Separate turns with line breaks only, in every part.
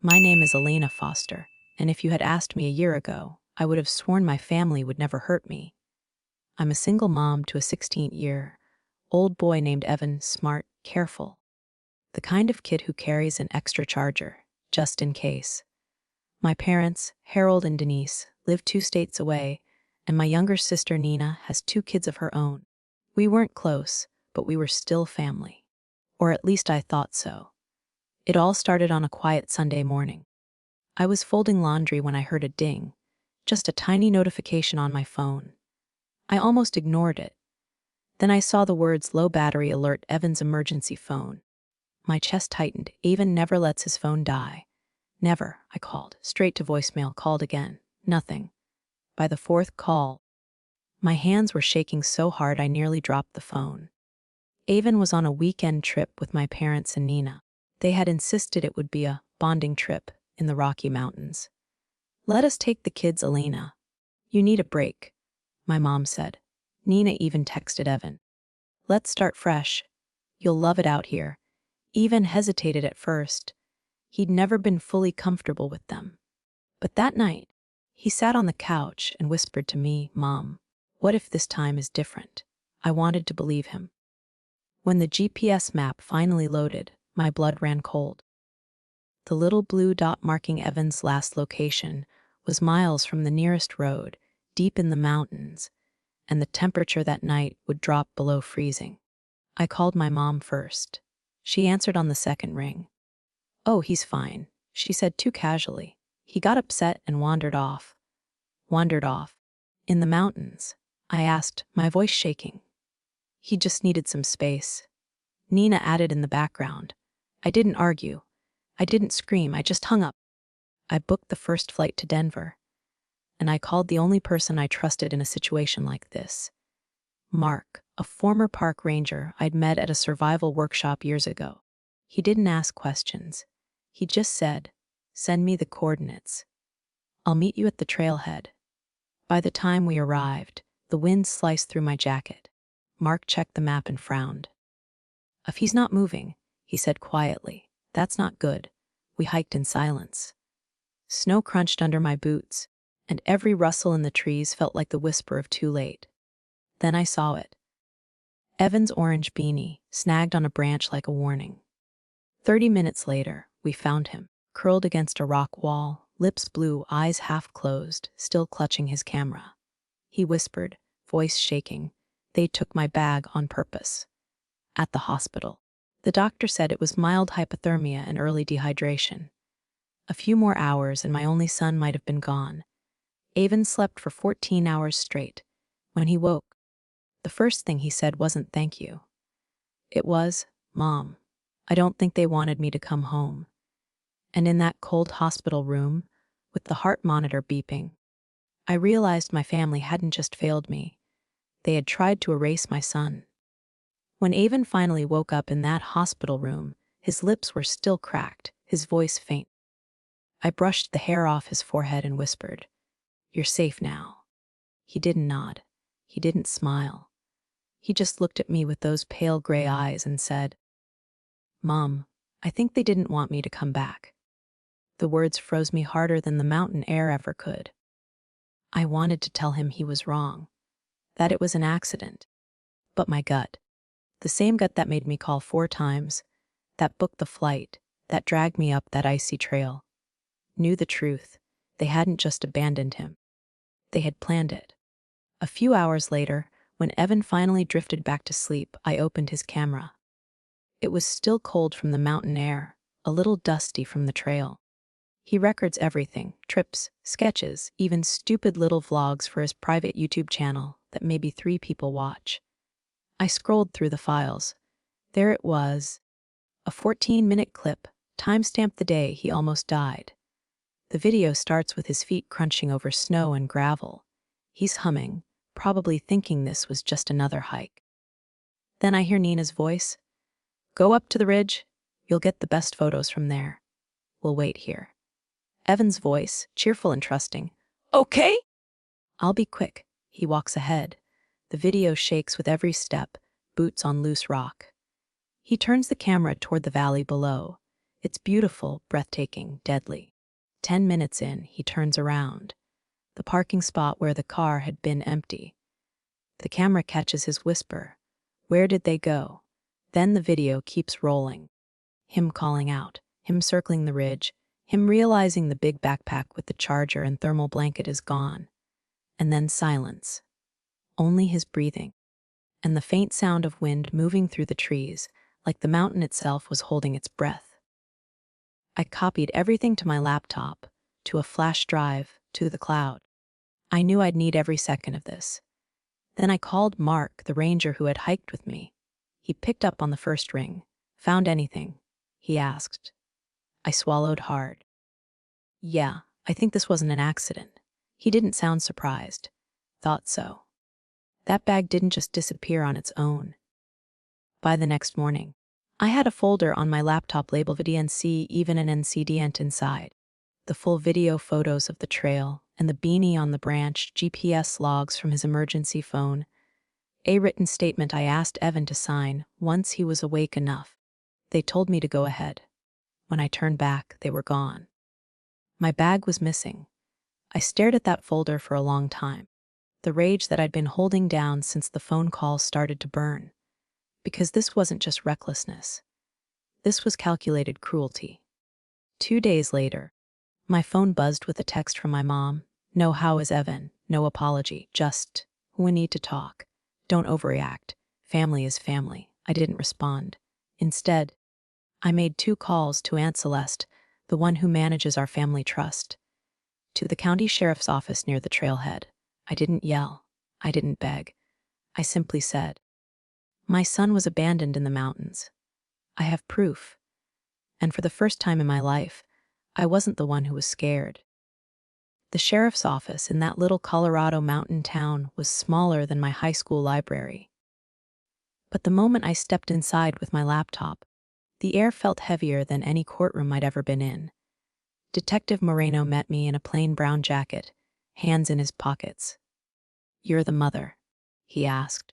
My name is Elena Foster, and if you had asked me a year ago, I would have sworn my family would never hurt me. I'm a single mom to a 16-year-old boy named Evan, smart, careful. The kind of kid who carries an extra charger, just in case. My parents, Harold and Denise, live 2 states away, and my younger sister Nina has 2 kids of her own. We weren't close, but we were still family. Or at least I thought so. It all started on a quiet Sunday morning. I was folding laundry when I heard a ding, just a tiny notification on my phone. I almost ignored it. Then I saw the words "low battery alert, Evan's emergency phone." My chest tightened. Evan never lets his phone die. Never, I called. Straight to voicemail, called again. Nothing. By the 4th call, my hands were shaking so hard I nearly dropped the phone. Evan was on a weekend trip with my parents and Nina. They had insisted it would be a bonding trip in the Rocky Mountains. "Let us take the kids, Elena. You need a break," my mom said. Nina even texted Evan. "Let's start fresh. You'll love it out here." Evan hesitated at first. He'd never been fully comfortable with them. But that night, he sat on the couch and whispered to me, "Mom, what if this time is different?" I wanted to believe him. When the GPS map finally loaded, my blood ran cold. The little blue dot marking Evan's last location was miles from the nearest road, deep in the mountains, and the temperature that night would drop below freezing. I called my mom first. She answered on the second ring. "Oh, he's fine," she said too casually. "He got upset and wandered off." "Wandered off? In the mountains?" I asked, my voice shaking. "He just needed some space." Nina added in the background. I didn't argue. I didn't scream. I just hung up. I booked the first flight to Denver, and I called the only person I trusted in a situation like this. Mark, a former park ranger I'd met at a survival workshop years ago. He didn't ask questions. He just said, "Send me the coordinates. I'll meet you at the trailhead." By the time we arrived, the wind sliced through my jacket. Mark checked the map and frowned. "If he's not moving," he said quietly, "that's not good." We hiked in silence. Snow crunched under my boots, and every rustle in the trees felt like the whisper of too late. Then I saw it. Evan's orange beanie, snagged on a branch like a warning. 30 minutes later, we found him, curled against a rock wall, lips blue, eyes half closed, still clutching his camera. He whispered, voice shaking, "They took my bag on purpose." At the hospital, the doctor said it was mild hypothermia and early dehydration. A few more hours and my only son might have been gone. Evan slept for 14 hours straight. When he woke, the first thing he said wasn't "thank you." It was, "Mom, I don't think they wanted me to come home." And in that cold hospital room, with the heart monitor beeping, I realized my family hadn't just failed me. They had tried to erase my son. When Evan finally woke up in that hospital room, his lips were still cracked, his voice faint. I brushed the hair off his forehead and whispered, "You're safe now." He didn't nod. He didn't smile. He just looked at me with those pale gray eyes and said, "Mom, I think they didn't want me to come back." The words froze me harder than the mountain air ever could. I wanted to tell him he was wrong, that it was an accident. But my gut, the same gut that made me call 4 times, that booked the flight, that dragged me up that icy trail, knew the truth. They hadn't just abandoned him. They had planned it. A few hours later, when Evan finally drifted back to sleep, I opened his camera. It was still cold from the mountain air, a little dusty from the trail. He records everything, trips, sketches, even stupid little vlogs for his private YouTube channel that maybe 3 people watch. I scrolled through the files. There it was, a 14-minute clip, timestamped the day he almost died. The video starts with his feet crunching over snow and gravel. He's humming, probably thinking this was just another hike. Then I hear Nina's voice. "Go up to the ridge. You'll get the best photos from there. We'll wait here." Evan's voice, cheerful and trusting. "Okay." "I'll be quick." He walks ahead. The video shakes with every step, boots on loose rock. He turns the camera toward the valley below. It's beautiful, breathtaking, deadly. 10 minutes in, he turns around. The parking spot where the car had been empty. The camera catches his whisper. Where did they go? Then the video keeps rolling. Him calling out, him circling the ridge, him realizing the big backpack with the charger and thermal blanket is gone. And then silence. Only his breathing. And the faint sound of wind moving through the trees, like the mountain itself was holding its breath. I copied everything to my laptop, to a flash drive, to the cloud. I knew I'd need every second of this. Then I called Mark, the ranger who had hiked with me. He picked up on the first ring. Found anything? He asked. I swallowed hard. Yeah, I think this wasn't an accident. He didn't sound surprised. Thought so. That bag didn't just disappear on its own. By the next morning, I had a folder on my laptop labeled VDNC, even an NCDent inside. The full video photos of the trail and the beanie on the branch, GPS logs from his emergency phone. A written statement I asked Evan to sign once he was awake enough. They told me to go ahead. When I turned back, they were gone. My bag was missing. I stared at that folder for a long time. The rage that I'd been holding down since the phone call started to burn. Because this wasn't just recklessness. This was calculated cruelty. 2 days later, my phone buzzed with a text from my mom. No, how is Evan? No apology, just, we need to talk. Don't overreact. Family is family. I didn't respond. Instead, I made 2 calls to Aunt Celeste, the one who manages our family trust. To the county sheriff's office near the trailhead. I didn't yell. I didn't beg. I simply said, my son was abandoned in the mountains. I have proof. And for the first time in my life, I wasn't the one who was scared. The sheriff's office in that little Colorado mountain town was smaller than my high school library. But the moment I stepped inside with my laptop, the air felt heavier than any courtroom I'd ever been in. Detective Moreno met me in a plain brown jacket, hands in his pockets. You're the mother, he asked.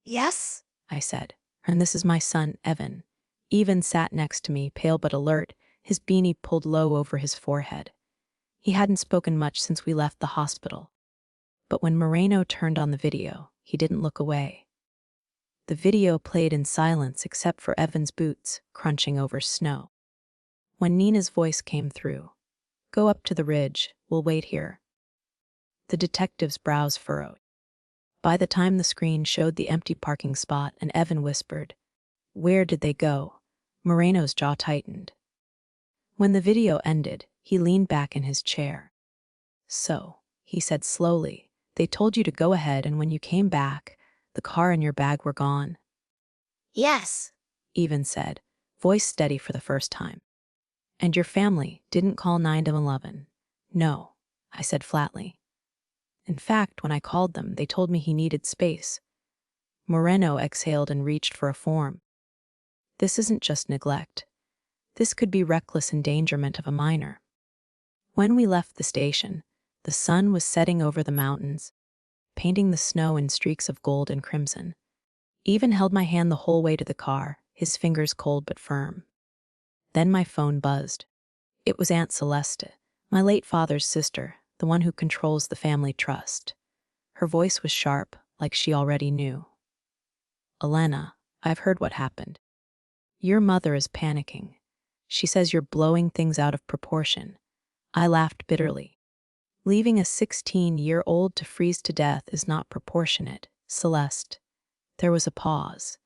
Yes, I said, and this is my son, Evan. Evan sat next to me, pale but alert, his beanie pulled low over his forehead. He hadn't spoken much since we left the hospital. But when Moreno turned on the video, he didn't look away. The video played in silence except for Evan's boots crunching over snow. When Nina's voice came through, go up to the ridge, we'll wait here. The detective's brows furrowed. By the time the screen showed the empty parking spot and Evan whispered, where did they go? Moreno's jaw tightened. When the video ended, he leaned back in his chair. So, he said slowly, they told you to go ahead and when you came back, the car and your bag were gone. Yes, Evan said, voice steady for the first time. And your family didn't call 911. No, I said flatly. In fact, when I called them, they told me he needed space. Moreno exhaled and reached for a form. This isn't just neglect. This could be reckless endangerment of a minor. When we left the station, the sun was setting over the mountains, painting the snow in streaks of gold and crimson. Evan held my hand the whole way to the car, his fingers cold but firm. Then my phone buzzed. It was Aunt Celeste, my late father's sister, the one who controls the family trust. Her voice was sharp, like she already knew. Elena, I've heard what happened. Your mother is panicking. She says you're blowing things out of proportion. I laughed bitterly. Leaving a 16-year-old to freeze to death is not proportionate, Celeste. There was a pause.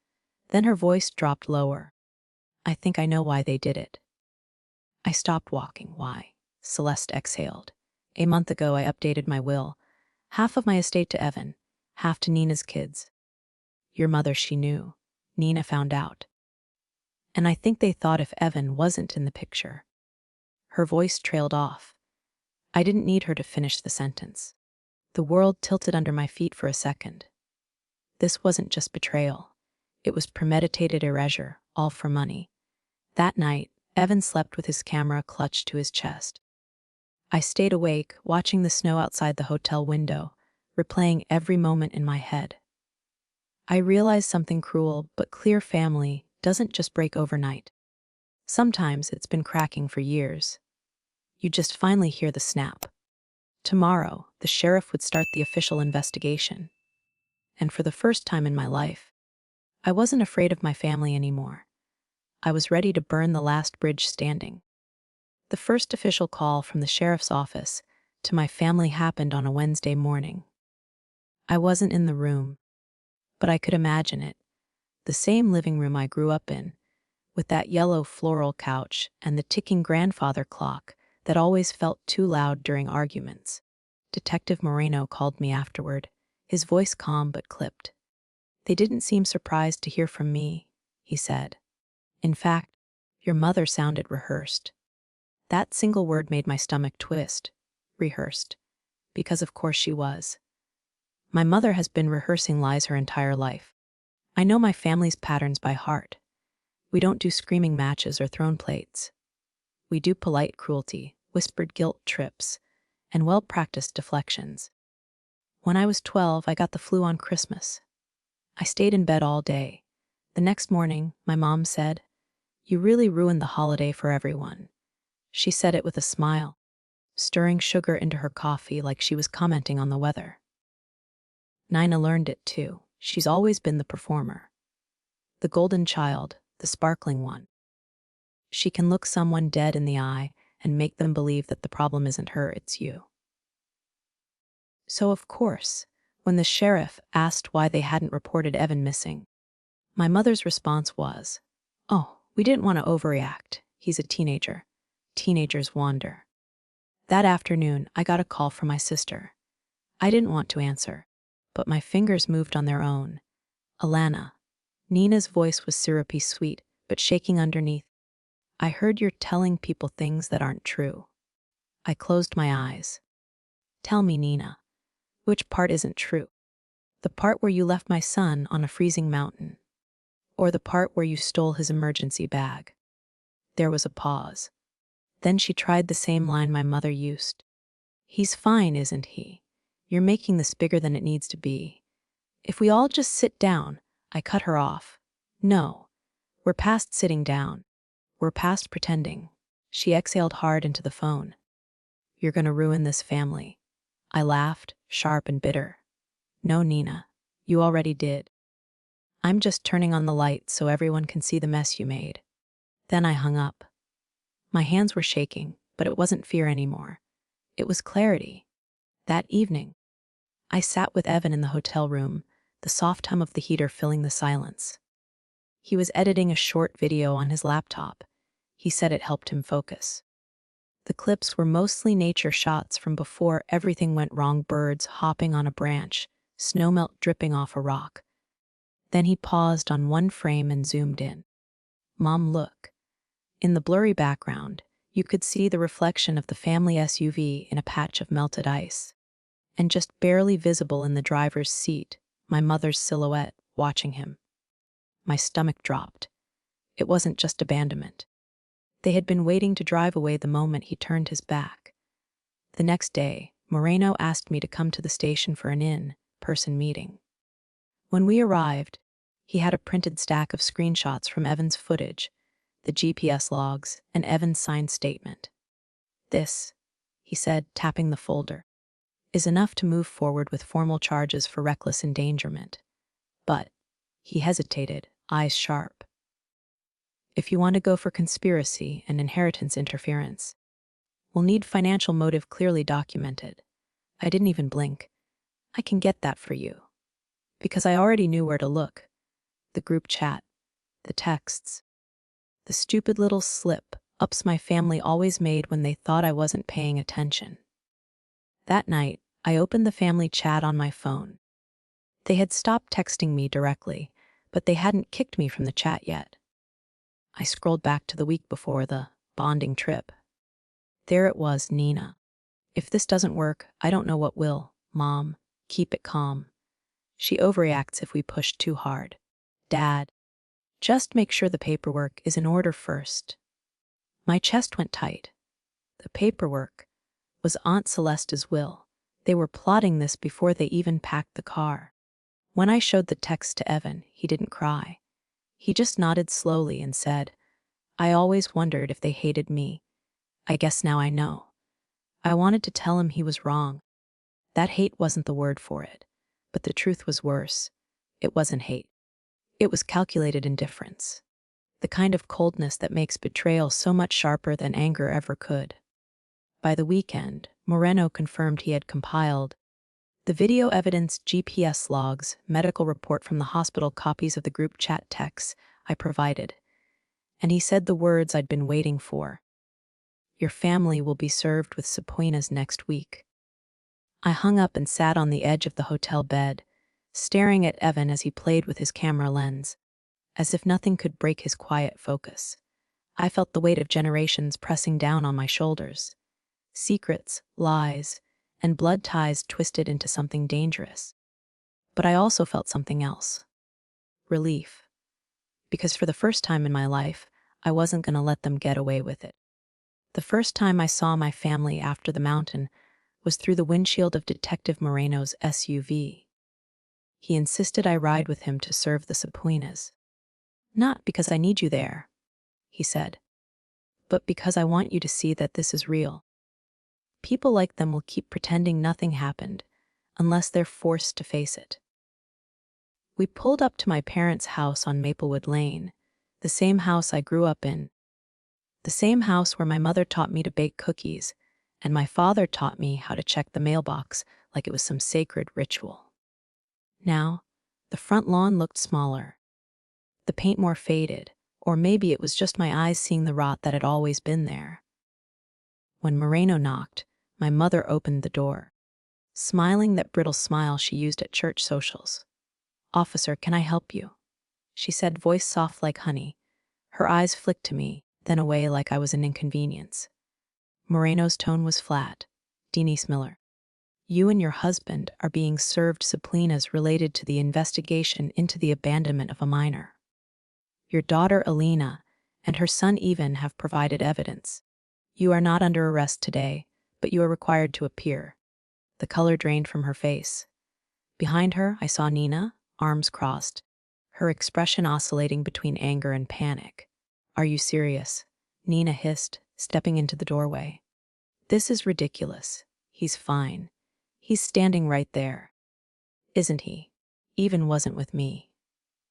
Then her voice dropped lower. I think I know why they did it. I stopped walking. Why? Celeste exhaled. A month ago I updated my will. Half of my estate to Evan, half to Nina's kids. Your mother, she knew. Nina found out. And I think they thought if Evan wasn't in the picture. Her voice trailed off. I didn't need her to finish the sentence. The world tilted under my feet for a second. This wasn't just betrayal. It was premeditated erasure, all for money. That night, Evan slept with his camera clutched to his chest. I stayed awake, watching the snow outside the hotel window, replaying every moment in my head. I realized something cruel but clear: family doesn't just break overnight. Sometimes it's been cracking for years. You just finally hear the snap. Tomorrow, the sheriff would start the official investigation. And for the first time in my life, I wasn't afraid of my family anymore. I was ready to burn the last bridge standing. The first official call from the sheriff's office to my family happened on a Wednesday morning. I wasn't in the room, but I could imagine it. The same living room I grew up in, with that yellow floral couch and the ticking grandfather clock that always felt too loud during arguments. Detective Moreno called me afterward, his voice calm but clipped. "They didn't seem surprised to hear from me," he said. "In fact, your mother sounded rehearsed." That single word made my stomach twist. Rehearsed. Because of course she was. My mother has been rehearsing lies her entire life. I know my family's patterns by heart. We don't do screaming matches or thrown plates. We do polite cruelty, whispered guilt trips, and well-practiced deflections. When I was 12, I got the flu on Christmas. I stayed in bed all day. The next morning, my mom said, "You really ruined the holiday for everyone." She said it with a smile, stirring sugar into her coffee like she was commenting on the weather. Nina learned it too. She's always been the performer. The golden child, the sparkling one. She can look someone dead in the eye and make them believe that the problem isn't her, it's you. So of course, when the sheriff asked why they hadn't reported Evan missing, my mother's response was, "Oh, we didn't want to overreact. He's a teenager. Teenagers wander." That afternoon, I got a call from my sister. I didn't want to answer, but my fingers moved on their own. "Alana." Nina's voice was syrupy sweet, but shaking underneath. "I heard you're telling people things that aren't true." I closed my eyes. "Tell me, Nina, which part isn't true? The part where you left my son on a freezing mountain? Or the part where you stole his emergency bag?" There was a pause. Then she tried the same line my mother used. "He's fine, isn't he? You're making this bigger than it needs to be. If we all just sit down," I cut her off. "No, we're past sitting down. We're past pretending." She exhaled hard into the phone. "You're going to ruin this family." I laughed, sharp and bitter. "No, Nina, you already did. I'm just turning on the light so everyone can see the mess you made." Then I hung up. My hands were shaking, but it wasn't fear anymore. It was clarity. That evening, I sat with Evan in the hotel room, the soft hum of the heater filling the silence. He was editing a short video on his laptop. He said it helped him focus. The clips were mostly nature shots from before everything went wrong: birds hopping on a branch, snowmelt dripping off a rock. Then he paused on one frame and zoomed in. "Mom, look." In the blurry background, you could see the reflection of the family SUV in a patch of melted ice. And just barely visible in the driver's seat, my mother's silhouette watching him. My stomach dropped. It wasn't just abandonment. They had been waiting to drive away the moment he turned his back. The next day, Moreno asked me to come to the station for an in-person meeting. When we arrived, he had a printed stack of screenshots from Evan's footage, the GPS logs, and Evan's signed statement. "This," he said, tapping the folder, "is enough to move forward with formal charges for reckless endangerment." But he hesitated, eyes sharp. "If you want to go for conspiracy and inheritance interference, we'll need financial motive clearly documented." I didn't even blink. "I can get that for you." Because I already knew where to look. The group chat, the texts, the stupid little slip-ups my family always made when they thought I wasn't paying attention. That night, I opened the family chat on my phone. They had stopped texting me directly, but they hadn't kicked me from the chat yet. I scrolled back to the week before the bonding trip. There it was, Nina. "If this doesn't work, I don't know what will. Mom, keep it calm. She overreacts if we push too hard. Dad, just make sure the paperwork is in order first." My chest went tight. The paperwork was Aunt Celeste's will. They were plotting this before they even packed the car. When I showed the text to Evan, he didn't cry. He just nodded slowly and said, I always wondered if they hated me. I guess now I know. I wanted to tell him he was wrong. That hate wasn't the word for it. But the truth was worse. It wasn't hate. It was calculated indifference. The kind of coldness that makes betrayal so much sharper than anger ever could. By the weekend, Moreno confirmed he had compiled the video evidence, GPS logs, medical report from the hospital, copies of the group chat texts I provided. And he said the words I'd been waiting for. Your family will be served with subpoenas next week. I hung up and sat on the edge of the hotel bed, staring at Evan as he played with his camera lens, as if nothing could break his quiet focus. I felt the weight of generations pressing down on my shoulders. Secrets, lies, and blood ties twisted into something dangerous. But I also felt something else. Relief. Because for the first time in my life, I wasn't going to let them get away with it. The first time I saw my family after the mountain was through the windshield of Detective Moreno's SUV. He insisted I ride with him to serve the subpoenas. Not because I need you there, he said, but because I want you to see that this is real. People like them will keep pretending nothing happened unless they're forced to face it. We pulled up to my parents' house on Maplewood Lane, the same house I grew up in, the same house where my mother taught me to bake cookies and my father taught me how to check the mailbox like it was some sacred ritual. Now, the front lawn looked smaller, the paint more faded, or maybe it was just my eyes seeing the rot that had always been there. When Moreno knocked, my mother opened the door, smiling that brittle smile she used at church socials. "Officer, can I help you?" she said, voice soft like honey. Her eyes flicked to me, then away like I was an inconvenience. Moreno's tone was flat. "Denise Miller, you and your husband are being served subpoenas related to the investigation into the abandonment of a minor. Your daughter Alina and her son Evan have provided evidence. You are not under arrest today, but you are required to appear." The color drained from her face. Behind her, I saw Nina, arms crossed, her expression oscillating between anger and panic. "Are you serious?" Nina hissed, stepping into the doorway. "This is ridiculous. He's fine. He's standing right there." "Isn't he?" Evan wasn't with me.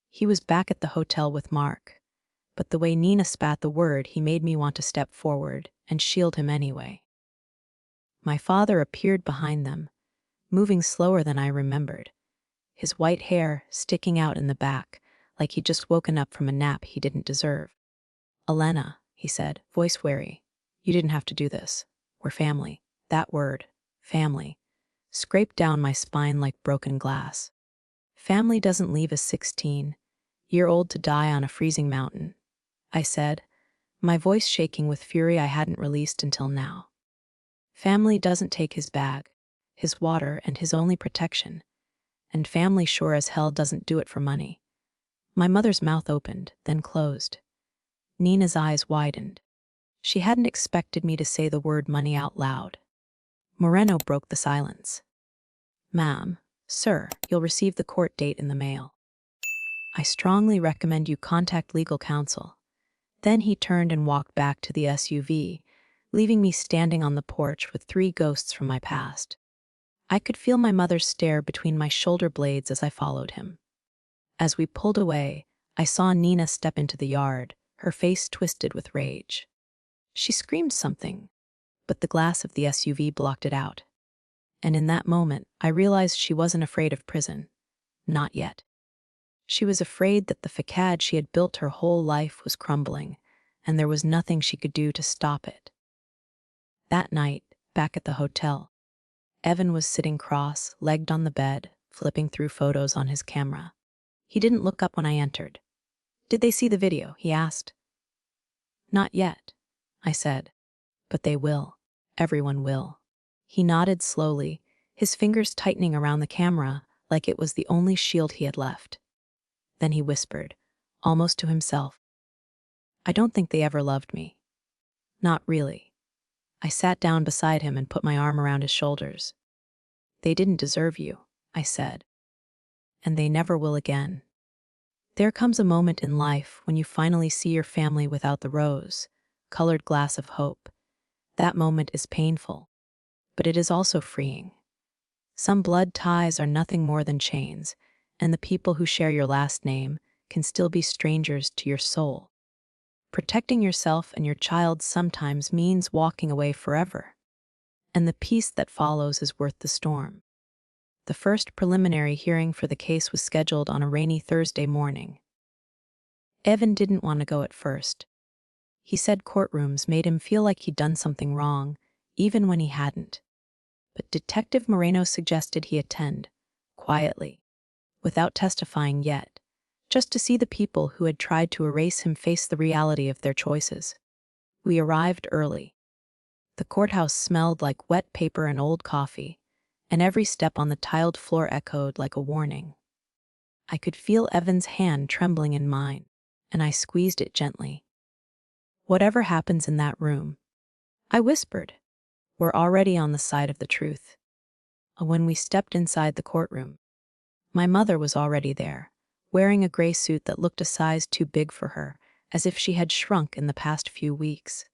He was back at the hotel with Mark. But the way Nina spat the word, he made me want to step forward and shield him anyway. My father appeared behind them, moving slower than I remembered, his white hair sticking out in the back like he'd just woken up from a nap he didn't deserve. "Elena," he said, voice wary, "you didn't have to do this. We're family." That word, family, scraped down my spine like broken glass. Family doesn't leave a 16-year-old to die on a freezing mountain, I said, my voice shaking with fury I hadn't released until now. Family doesn't take his bag, his water, and his only protection. And family sure as hell doesn't do it for money. My mother's mouth opened, then closed. Nina's eyes widened. She hadn't expected me to say the word money out loud. Moreno broke the silence. "Ma'am, sir, you'll receive the court date in the mail. I strongly recommend you contact legal counsel." Then he turned and walked back to the SUV, leaving me standing on the porch with 3 ghosts from my past. I could feel my mother's stare between my shoulder blades as I followed him. As we pulled away, I saw Nina step into the yard, her face twisted with rage. She screamed something, but the glass of the SUV blocked it out. And in that moment, I realized she wasn't afraid of prison. Not yet. She was afraid that the facade she had built her whole life was crumbling, and there was nothing she could do to stop it. That night, back at the hotel, Evan was sitting cross-legged on the bed, flipping through photos on his camera. He didn't look up when I entered. "Did they see the video?" he asked. "Not yet," I said. "But they will. Everyone will." He nodded slowly, his fingers tightening around the camera like it was the only shield he had left. Then he whispered, almost to himself, "I don't think they ever loved me." "Not really." I sat down beside him and put my arm around his shoulders. "They didn't deserve you," I said. "And they never will again." There comes a moment in life when you finally see your family without the rose-colored glass of hope. That moment is painful, but it is also freeing. Some blood ties are nothing more than chains, and the people who share your last name can still be strangers to your soul. Protecting yourself and your child sometimes means walking away forever, and the peace that follows is worth the storm. The first preliminary hearing for the case was scheduled on a rainy Thursday morning. Evan didn't want to go at first. He said courtrooms made him feel like he'd done something wrong, even when he hadn't. But Detective Moreno suggested he attend, quietly, without testifying yet, just to see the people who had tried to erase him face the reality of their choices. We arrived early. The courthouse smelled like wet paper and old coffee, and every step on the tiled floor echoed like a warning. I could feel Evan's hand trembling in mine, and I squeezed it gently. "Whatever happens in that room," I whispered, "we're already on the side of the truth." When we stepped inside the courtroom, my mother was already there, wearing a gray suit that looked a size too big for her, as if she had shrunk in the past few weeks.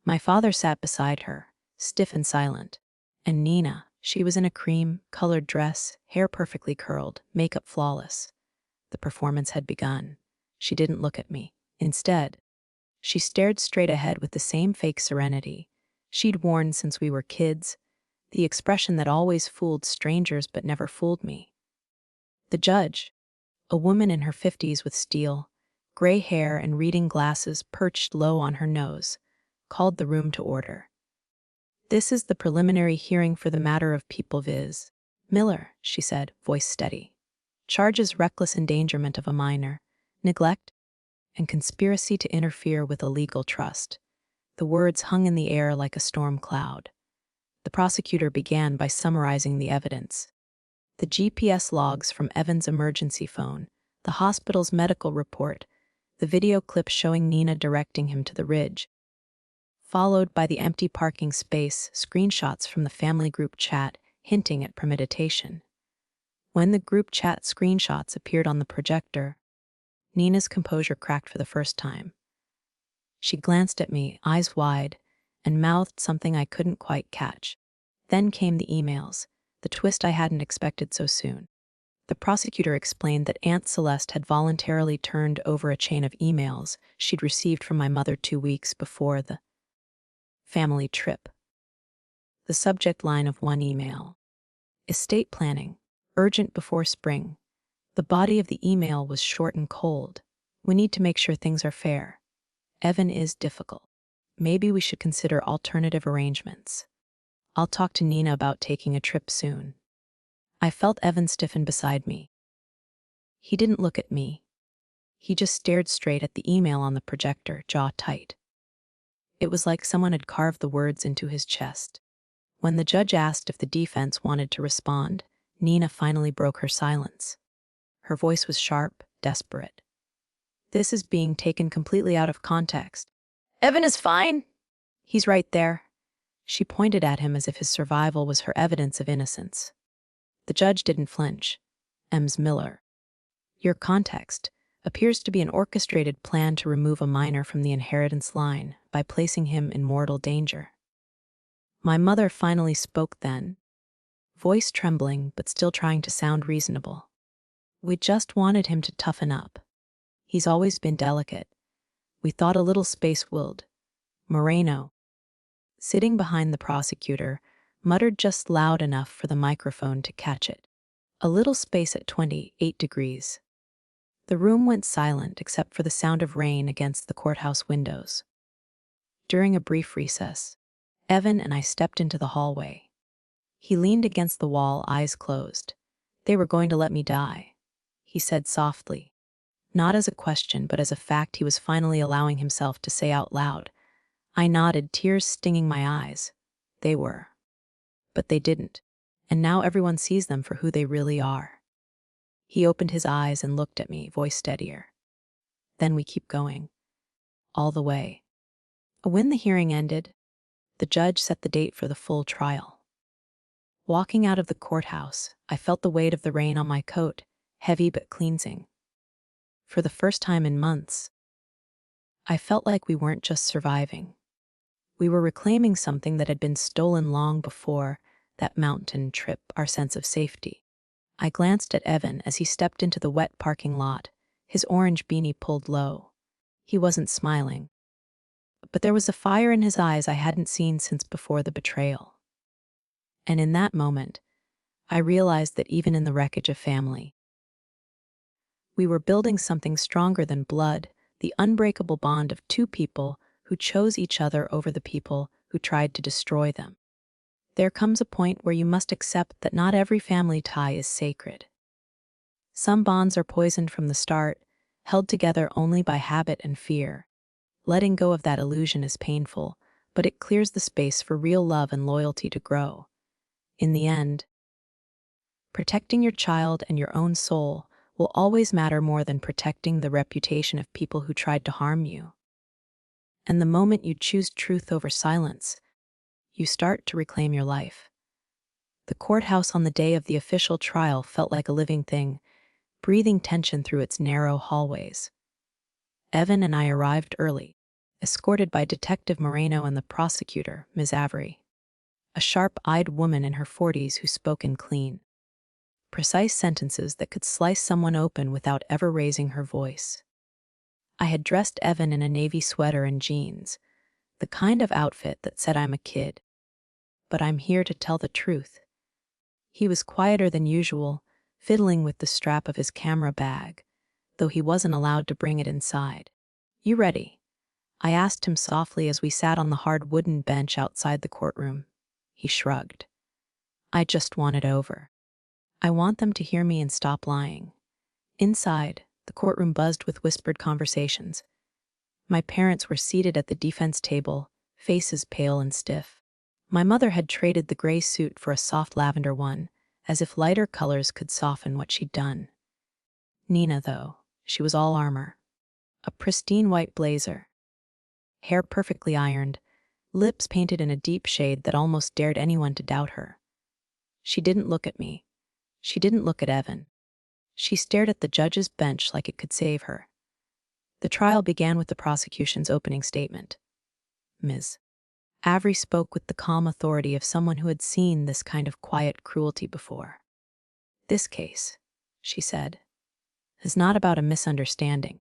My father sat beside her, stiff and silent, and Nina, she was in a cream-colored dress, hair perfectly curled, makeup flawless. The performance had begun. She didn't look at me. Instead, she stared straight ahead with the same fake serenity she'd worn since we were kids, the expression that always fooled strangers but never fooled me. The judge, a woman in her 50s with steel, gray hair and reading glasses perched low on her nose, called the room to order. "This is the preliminary hearing for the matter of People Viz. Miller," she said, voice steady. "Charges reckless endangerment of a minor, neglect, and conspiracy to interfere with a legal trust." The words hung in the air like a storm cloud. The prosecutor began by summarizing the evidence. The GPS logs from Evan's emergency phone, the hospital's medical report, the video clip showing Nina directing him to the ridge, followed by the empty parking space screenshots from the family group chat hinting at premeditation. When the group chat screenshots appeared on the projector, Nina's composure cracked for the first time. She glanced at me, eyes wide, and mouthed something I couldn't quite catch. Then came the emails, the twist I hadn't expected so soon. The prosecutor explained that Aunt Celeste had voluntarily turned over a chain of emails she'd received from my mother 2 weeks before the family trip. The subject line of one email: estate planning, urgent before spring. The body of the email was short and cold. "We need to make sure things are fair. Evan is difficult. Maybe we should consider alternative arrangements. I'll talk to Nina about taking a trip soon." I felt Evan stiffen beside me. He didn't look at me. He just stared straight at the email on the projector, jaw tight. It was like someone had carved the words into his chest. When the judge asked if the defense wanted to respond, Nina finally broke her silence. Her voice was sharp, desperate. "This is being taken completely out of context. Evan is fine. He's right there." She pointed at him as if his survival was her evidence of innocence. The judge didn't flinch. "Ms. Miller, your context appears to be an orchestrated plan to remove a minor from the inheritance line by placing him in mortal danger." My mother finally spoke then, voice trembling but still trying to sound reasonable. "We just wanted him to toughen up. He's always been delicate. We thought a little space willed." Moreno, sitting behind the prosecutor, muttered just loud enough for the microphone to catch it. "A little space at 28 degrees. The room went silent except for the sound of rain against the courthouse windows. During a brief recess, Evan and I stepped into the hallway. He leaned against the wall, eyes closed. "They were going to let me die," he said softly, not as a question but as a fact he was finally allowing himself to say out loud. I nodded, tears stinging my eyes. "They were. But they didn't, and now everyone sees them for who they really are." He opened his eyes and looked at me, voice steadier. "Then we keep going. All the way." When the hearing ended, the judge set the date for the full trial. Walking out of the courthouse, I felt the weight of the rain on my coat, heavy but cleansing. For the first time in months, I felt like we weren't just surviving. We were reclaiming something that had been stolen long before that mountain trip, our sense of safety. I glanced at Evan as he stepped into the wet parking lot, his orange beanie pulled low. He wasn't smiling, but there was a fire in his eyes I hadn't seen since before the betrayal. And in that moment, I realized that even in the wreckage of family, we were building something stronger than blood, the unbreakable bond of two people who chose each other over the people who tried to destroy them. There comes a point where you must accept that not every family tie is sacred. Some bonds are poisoned from the start, held together only by habit and fear. Letting go of that illusion is painful, but it clears the space for real love and loyalty to grow. In the end, protecting your child and your own soul will always matter more than protecting the reputation of people who tried to harm you. And the moment you choose truth over silence, you start to reclaim your life. The courthouse on the day of the official trial felt like a living thing, breathing tension through its narrow hallways. Evan and I arrived early, escorted by Detective Moreno and the prosecutor, Ms. Avery, a sharp-eyed woman in her 40s who spoke in clean, precise sentences that could slice someone open without ever raising her voice. I had dressed Evan in a navy sweater and jeans, the kind of outfit that said I'm a kid. But I'm here to tell the truth. He was quieter than usual, fiddling with the strap of his camera bag, though he wasn't allowed to bring it inside. "You ready?" I asked him softly as we sat on the hard wooden bench outside the courtroom. He shrugged. "I just want it over. I want them to hear me and stop lying." Inside, the courtroom buzzed with whispered conversations. My parents were seated at the defense table, faces pale and stiff. My mother had traded the gray suit for a soft lavender one, as if lighter colors could soften what she'd done. Nina, though, she was all armor. A pristine white blazer, hair perfectly ironed, lips painted in a deep shade that almost dared anyone to doubt her. She didn't look at me. She didn't look at Evan. She stared at the judge's bench like it could save her. The trial began with the prosecution's opening statement. Ms. Avery spoke with the calm authority of someone who had seen this kind of quiet cruelty before. "This case," she said, "is not about a misunderstanding.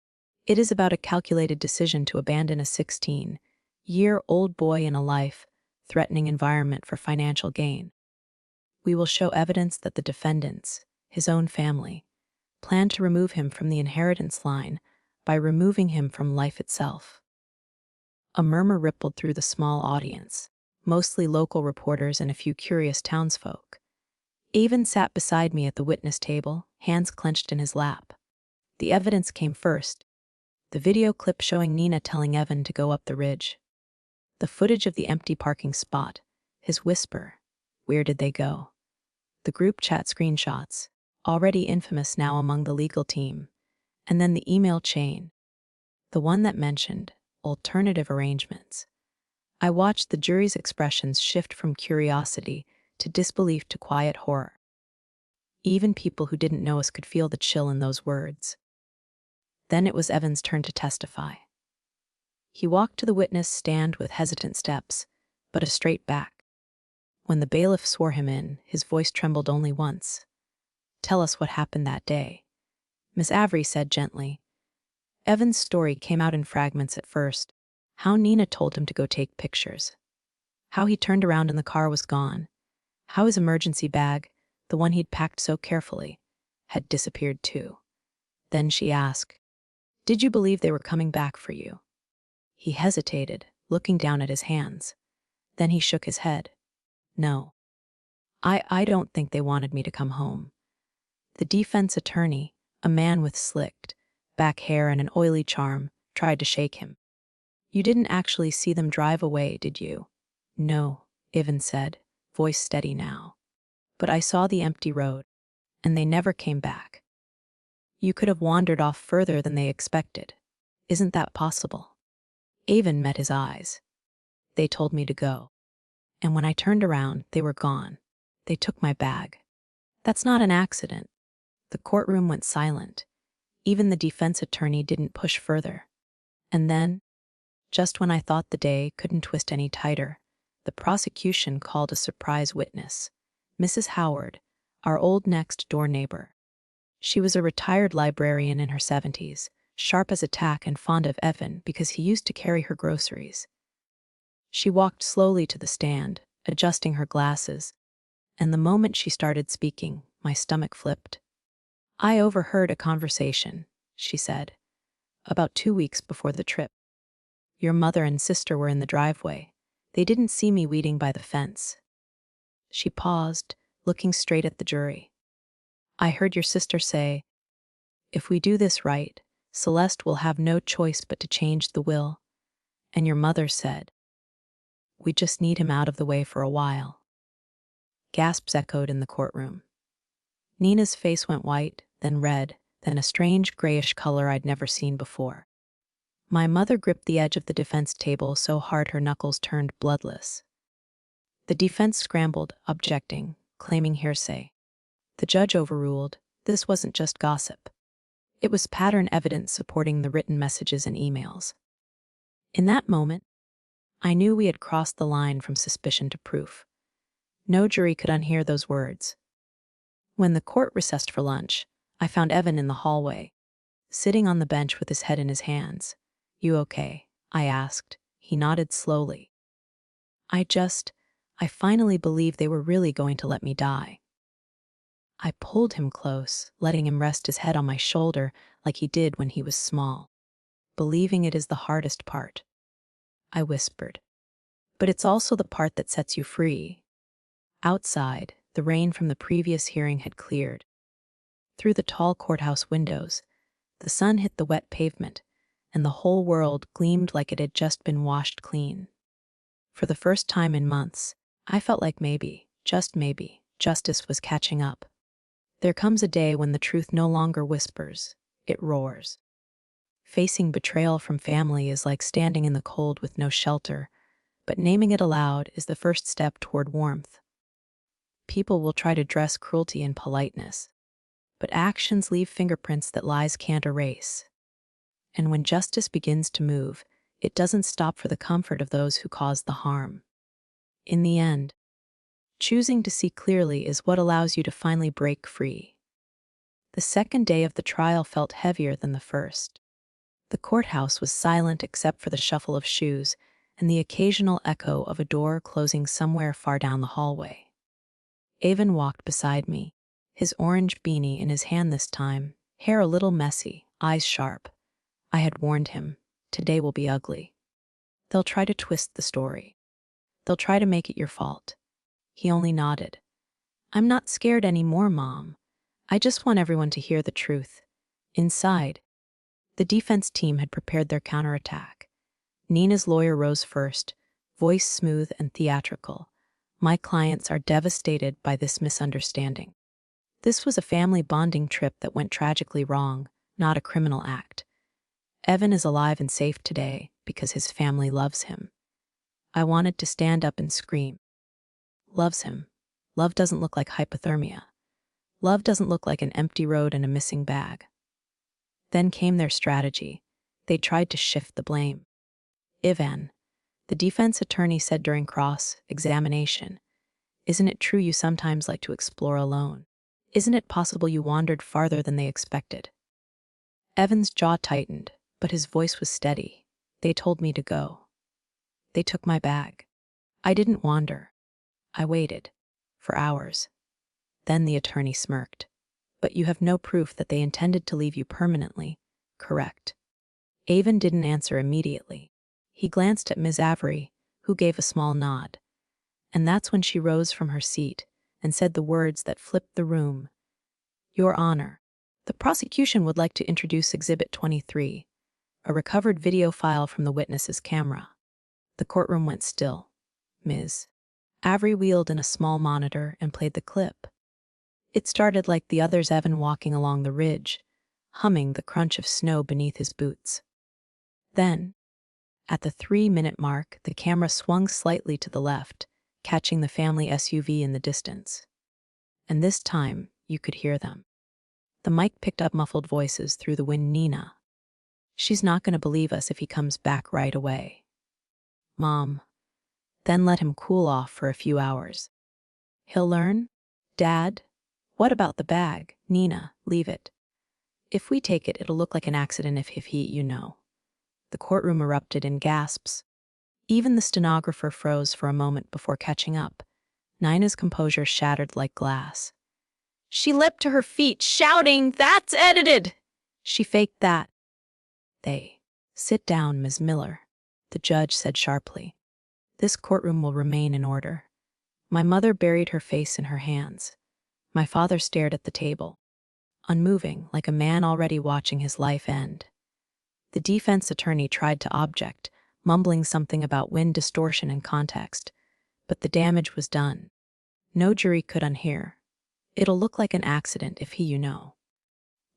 It is about a calculated decision to abandon a 16-year-old boy in a life-threatening environment for financial gain. We will show evidence that the defendants, his own family, planned to remove him from the inheritance line by removing him from life itself." A murmur rippled through the small audience, mostly local reporters and a few curious townsfolk. Avon sat beside me at the witness table, hands clenched in his lap. The evidence came first, the video clip showing Nina telling Evan to go up the ridge. The footage of the empty parking spot, his whisper, "Where did they go?" The group chat screenshots, already infamous now among the legal team, and then the email chain, the one that mentioned alternative arrangements. I watched the jury's expressions shift from curiosity to disbelief to quiet horror. Even people who didn't know us could feel the chill in those words. Then it was Evan's turn to testify. He walked to the witness stand with hesitant steps, but a straight back. When the bailiff swore him in, his voice trembled only once. "Tell us what happened that day," Miss Avery said gently. Evan's story came out in fragments at first. How Nina told him to go take pictures. How he turned around and the car was gone. How his emergency bag, the one he'd packed so carefully, had disappeared too. Then she asked, "Did you believe they were coming back for you?" He hesitated, looking down at his hands. Then he shook his head. "No. I don't think they wanted me to come home." The defense attorney, a man with slicked back hair and an oily charm, tried to shake him. "You didn't actually see them drive away, did you?" "No," Evan said, voice steady now. "But I saw the empty road, and they never came back." "You could have wandered off further than they expected. Isn't that possible?" Evan met his eyes. "They told me to go. And when I turned around, they were gone. They took my bag." "That's not an accident." The courtroom went silent. Even the defense attorney didn't push further. And then, just when I thought the day couldn't twist any tighter, the prosecution called a surprise witness, Mrs. Howard, our old next-door neighbor. She was a retired librarian in her 70s, sharp as a tack and fond of Evan because he used to carry her groceries. She walked slowly to the stand, adjusting her glasses, and the moment she started speaking, my stomach flipped. "I overheard a conversation," she said, "about 2 weeks before the trip. Your mother and sister were in the driveway. They didn't see me waiting by the fence." She paused, looking straight at the jury. "I heard your sister say, 'If we do this right, Celeste will have no choice but to change the will.' And your mother said, 'We just need him out of the way for a while.'" Gasps echoed in the courtroom. Nina's face went white, then red, then a strange grayish color I'd never seen before. My mother gripped the edge of the defense table so hard her knuckles turned bloodless. The defense scrambled, objecting, claiming hearsay. The judge overruled. This wasn't just gossip. It was pattern evidence supporting the written messages and emails. In that moment, I knew we had crossed the line from suspicion to proof. No jury could unhear those words. When the court recessed for lunch, I found Evan in the hallway, sitting on the bench with his head in his hands. "You okay?" I asked. He nodded slowly. I finally believed they were really going to let me die." I pulled him close, letting him rest his head on my shoulder like he did when he was small. "Believing it is the hardest part," I whispered. "But it's also the part that sets you free." Outside, the rain from the previous hearing had cleared. Through the tall courthouse windows, the sun hit the wet pavement, and the whole world gleamed like it had just been washed clean. For the first time in months, I felt like maybe, just maybe, justice was catching up. There comes a day when the truth no longer whispers, it roars. Facing betrayal from family is like standing in the cold with no shelter, but naming it aloud is the first step toward warmth. People will try to dress cruelty in politeness, but actions leave fingerprints that lies can't erase. And when justice begins to move, it doesn't stop for the comfort of those who caused the harm. In the end, choosing to see clearly is what allows you to finally break free. The second day of the trial felt heavier than the first. The courthouse was silent except for the shuffle of shoes and the occasional echo of a door closing somewhere far down the hallway. Avon walked beside me, his orange beanie in his hand this time, hair a little messy, eyes sharp. I had warned him, today will be ugly. They'll try to twist the story. They'll try to make it your fault. He only nodded. "I'm not scared anymore, Mom. I just want everyone to hear the truth." Inside, the defense team had prepared their counterattack. Nina's lawyer rose first, voice smooth and theatrical. "My clients are devastated by this misunderstanding. This was a family bonding trip that went tragically wrong, not a criminal act. Evan is alive and safe today because his family loves him." I wanted to stand up and scream. Loves him. Love doesn't look like hypothermia. Love doesn't look like an empty road and a missing bag. Then came their strategy. They tried to shift the blame. "Ivan," the defense attorney said during cross-examination, "isn't it true you sometimes like to explore alone? Isn't it possible you wandered farther than they expected?" Evan's jaw tightened, but his voice was steady. "They told me to go. They took my bag. I didn't wander. I waited. For hours." Then the attorney smirked. "But you have no proof that they intended to leave you permanently, correct?" Avon didn't answer immediately. He glanced at Ms. Avery, who gave a small nod. And that's when she rose from her seat and said the words that flipped the room. "Your Honor, the prosecution would like to introduce Exhibit 23, a recovered video file from the witness's camera." The courtroom went still. Ms. Avery wheeled in a small monitor and played the clip. It started like the others, Evan walking along the ridge, humming the crunch of snow beneath his boots. Then, at the 3-minute mark, the camera swung slightly to the left, catching the family SUV in the distance. And this time, you could hear them. The mic picked up muffled voices through the wind. Nina. She's not going to believe us if he comes back right away. Mom. Then let him cool off for a few hours. He'll learn? Dad? What about the bag? Nina, leave it. If we take it, it'll look like an accident if he. The courtroom erupted in gasps. Even the stenographer froze for a moment before catching up. Nina's composure shattered like glass. She leapt to her feet, shouting, "That's edited!" She faked that. Sit down, Ms. Miller, the judge said sharply. This courtroom will remain in order. My mother buried her face in her hands. My father stared at the table, unmoving, like a man already watching his life end. The defense attorney tried to object, mumbling something about wind distortion and context, but the damage was done. No jury could unhear. It'll look like an accident if he.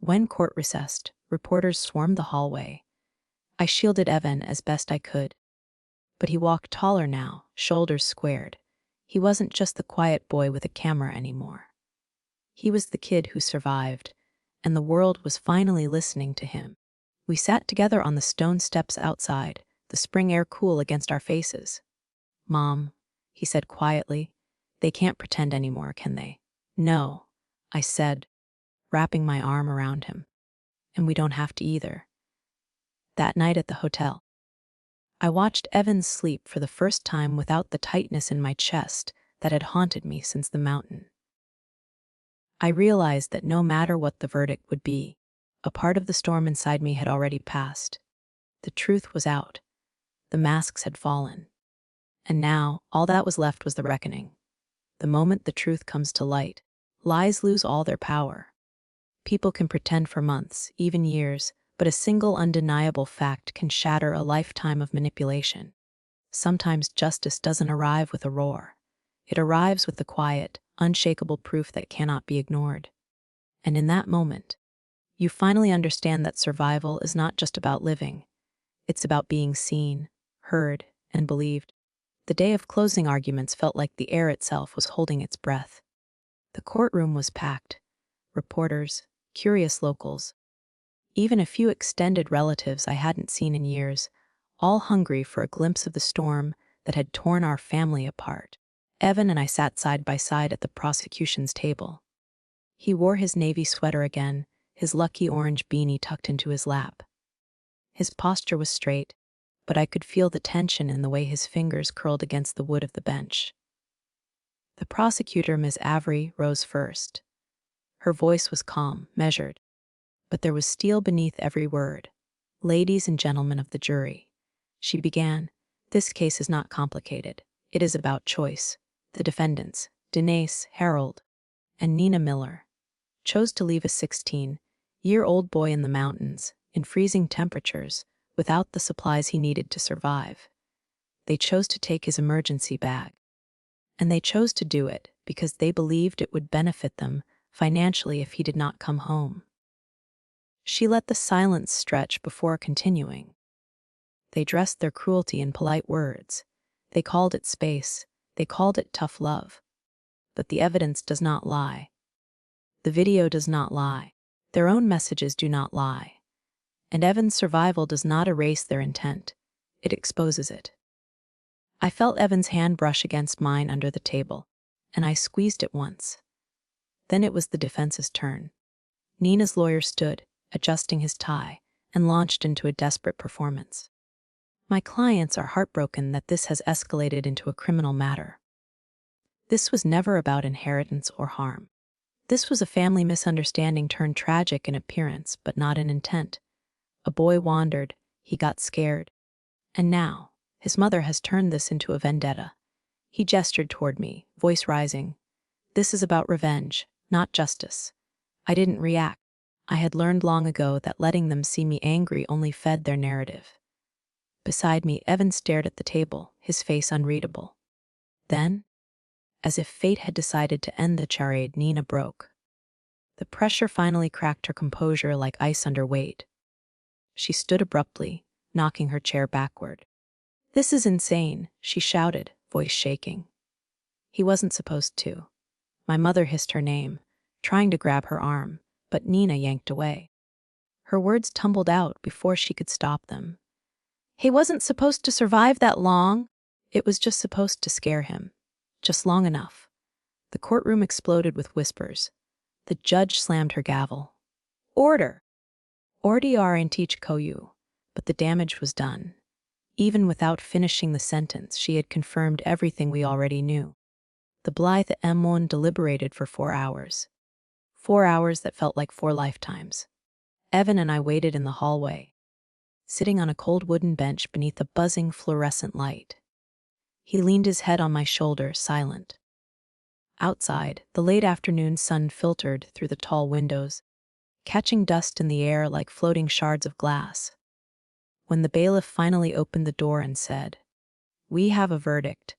When court recessed, reporters swarmed the hallway. I shielded Evan as best I could. But he walked taller now, shoulders squared. He wasn't just the quiet boy with a camera anymore. He was the kid who survived, and the world was finally listening to him. We sat together on the stone steps outside, the spring air cool against our faces. Mom, he said quietly, they can't pretend anymore, can they? No, I said, wrapping my arm around him. And we don't have to either. That night at the hotel, I watched Evan sleep for the first time without the tightness in my chest that had haunted me since the mountain. I realized that no matter what the verdict would be, a part of the storm inside me had already passed. The truth was out. The masks had fallen. And now, all that was left was the reckoning. The moment the truth comes to light, lies lose all their power. People can pretend for months, even years, but a single undeniable fact can shatter a lifetime of manipulation. Sometimes justice doesn't arrive with a roar. It arrives with the quiet, unshakable proof that cannot be ignored. And in that moment, you finally understand that survival is not just about living. It's about being seen, heard, and believed. The day of closing arguments felt like the air itself was holding its breath. The courtroom was packed. Reporters, curious locals, even a few extended relatives I hadn't seen in years, all hungry for a glimpse of the storm that had torn our family apart. Evan and I sat side by side at the prosecution's table. He wore his navy sweater again, his lucky orange beanie tucked into his lap. His posture was straight, but I could feel the tension in the way his fingers curled against the wood of the bench. The prosecutor, Ms. Avery, rose first. Her voice was calm, measured, but there was steel beneath every word. Ladies and gentlemen of the jury, she began, this case is not complicated. It is about choice. The defendants, Denise, Harold, and Nina Miller, chose to leave a 16-year-old boy in the mountains, in freezing temperatures, without the supplies he needed to survive. They chose to take his emergency bag. And they chose to do it because they believed it would benefit them financially if he did not come home. She let the silence stretch before continuing. They dressed their cruelty in polite words. They called it space. They called it tough love. But the evidence does not lie. The video does not lie. Their own messages do not lie. And Evan's survival does not erase their intent. It exposes it. I felt Evan's hand brush against mine under the table, and I squeezed it once. Then it was the defense's turn. Nina's lawyer stood, adjusting his tie, and launched into a desperate performance. My clients are heartbroken that this has escalated into a criminal matter. This was never about inheritance or harm. This was a family misunderstanding turned tragic in appearance, but not in intent. A boy wandered, he got scared. And now, his mother has turned this into a vendetta. He gestured toward me, voice rising. This is about revenge, not justice. I didn't react. I had learned long ago that letting them see me angry only fed their narrative. Beside me, Evan stared at the table, his face unreadable. Then, as if fate had decided to end the charade, Nina broke. The pressure finally cracked her composure like ice under weight. She stood abruptly, knocking her chair backward. This is insane, she shouted, voice shaking. He wasn't supposed to. My mother hissed her name, trying to grab her arm, but Nina yanked away. Her words tumbled out before she could stop them. He wasn't supposed to survive that long. It was just supposed to scare him. Just long enough. The courtroom exploded with whispers. The judge slammed her gavel. Order! Ordiar and teach Koyu. But the damage was done. Even without finishing the sentence, she had confirmed everything we already knew. The blithe M1 deliberated for 4 hours. 4 hours that felt like 4 lifetimes. Evan and I waited in the hallway, sitting on a cold wooden bench beneath a buzzing fluorescent light. He leaned his head on my shoulder, silent. Outside, the late afternoon sun filtered through the tall windows, catching dust in the air like floating shards of glass. When the bailiff finally opened the door and said, "We have a verdict,"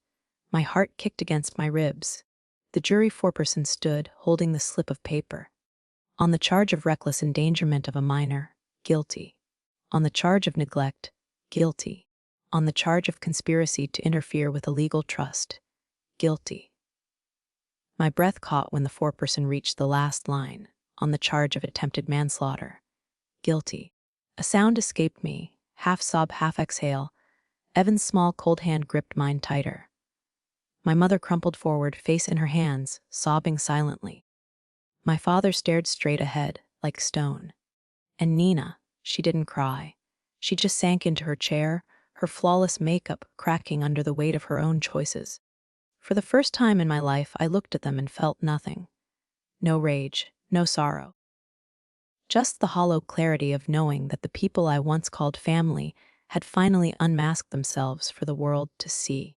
my heart kicked against my ribs. The jury foreperson stood, holding the slip of paper. On the charge of reckless endangerment of a minor, guilty. On the charge of neglect, guilty. On the charge of conspiracy to interfere with a legal trust, guilty. My breath caught when the foreperson reached the last line, on the charge of attempted manslaughter, guilty. A sound escaped me, half sob, half exhale. Evan's small, cold hand gripped mine tighter. My mother crumpled forward, face in her hands, sobbing silently. My father stared straight ahead, like stone. And Nina, she didn't cry. She just sank into her chair, her flawless makeup cracking under the weight of her own choices. For the first time in my life, I looked at them and felt nothing. No rage, no sorrow. Just the hollow clarity of knowing that the people I once called family had finally unmasked themselves for the world to see.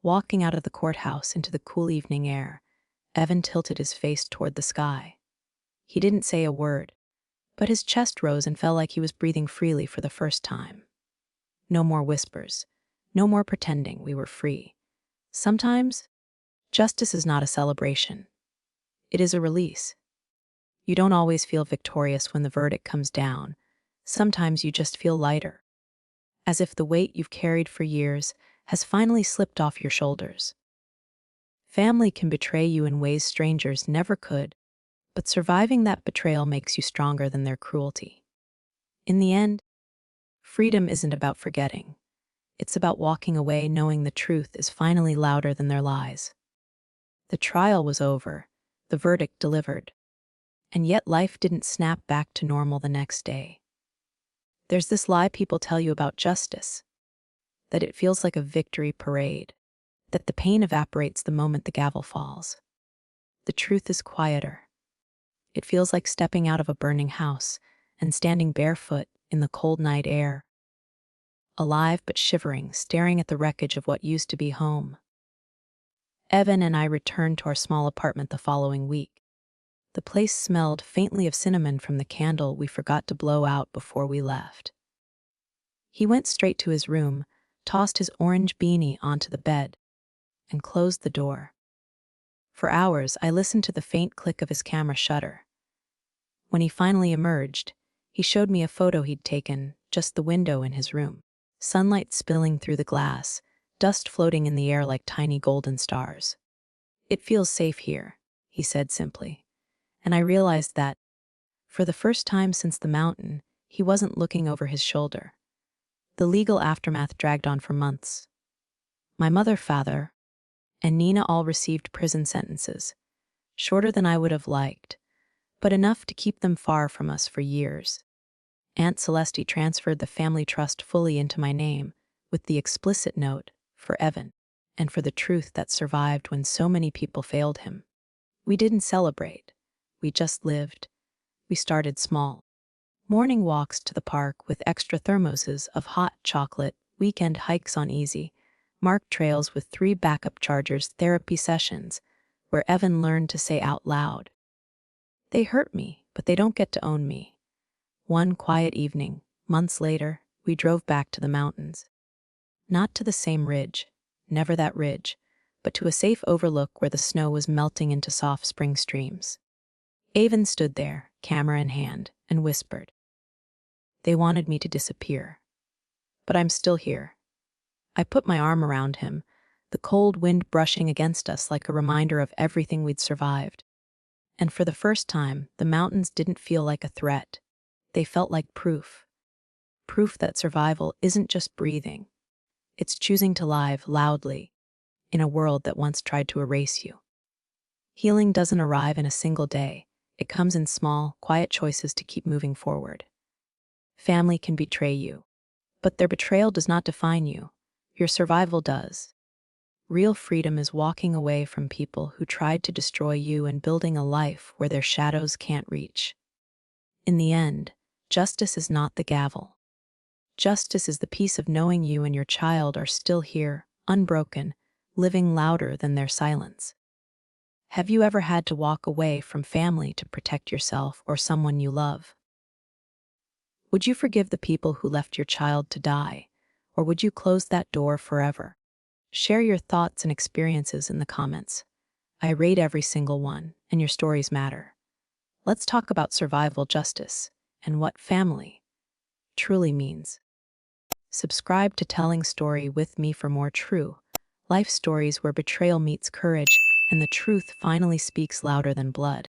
Walking out of the courthouse into the cool evening air, Evan tilted his face toward the sky. He didn't say a word, but his chest rose and felt like he was breathing freely for the first time. No more whispers, no more pretending we were free. Sometimes, justice is not a celebration. It is a release. You don't always feel victorious when the verdict comes down. Sometimes you just feel lighter, as if the weight you've carried for years has finally slipped off your shoulders. Family can betray you in ways strangers never could, but surviving that betrayal makes you stronger than their cruelty. In the end, freedom isn't about forgetting. It's about walking away knowing the truth is finally louder than their lies. The trial was over, the verdict delivered, and yet life didn't snap back to normal the next day. There's this lie people tell you about justice, that it feels like a victory parade, that the pain evaporates the moment the gavel falls. The truth is quieter. It feels like stepping out of a burning house and standing barefoot in the cold night air. Alive but shivering, staring at the wreckage of what used to be home. Evan and I returned to our small apartment the following week. The place smelled faintly of cinnamon from the candle we forgot to blow out before we left. He went straight to his room, tossed his orange beanie onto the bed, and closed the door. For hours, I listened to the faint click of his camera shutter. When he finally emerged, he showed me a photo he'd taken, just the window in his room. Sunlight spilling through the glass, dust floating in the air like tiny golden stars. "It feels safe here," he said simply. And I realized that, for the first time since the mountain, he wasn't looking over his shoulder. The legal aftermath dragged on for months. My mother, father, and Nina all received prison sentences, shorter than I would have liked, but enough to keep them far from us for years. Aunt Celeste transferred the family trust fully into my name, with the explicit note, for Evan, and for the truth that survived when so many people failed him. We didn't celebrate. We just lived. We started small. Morning walks to the park with extra thermoses of hot chocolate, weekend hikes on Easy, marked trails with 3 backup chargers, therapy sessions, where Evan learned to say out loud, "They hurt me, but they don't get to own me." One quiet evening, months later, we drove back to the mountains. Not to the same ridge, never that ridge, but to a safe overlook where the snow was melting into soft spring streams. Evan stood there, camera in hand, and whispered, "They wanted me to disappear. But I'm still here." I put my arm around him, the cold wind brushing against us like a reminder of everything we'd survived. And for the first time, the mountains didn't feel like a threat. They felt like proof. Proof that survival isn't just breathing. It's choosing to live loudly in a world that once tried to erase you. Healing doesn't arrive in a single day. It comes in small, quiet choices to keep moving forward. Family can betray you, but their betrayal does not define you. Your survival does. Real freedom is walking away from people who tried to destroy you and building a life where their shadows can't reach. In the end, justice is not the gavel. Justice is the peace of knowing you and your child are still here, unbroken, living louder than their silence. Have you ever had to walk away from family to protect yourself or someone you love? Would you forgive the people who left your child to die, or would you close that door forever? Share your thoughts and experiences in the comments. I rate every single one, and your stories matter. Let's talk about survival justice and what family truly means. Subscribe to Telling Story with me for more true life stories where betrayal meets courage and the truth finally speaks louder than blood.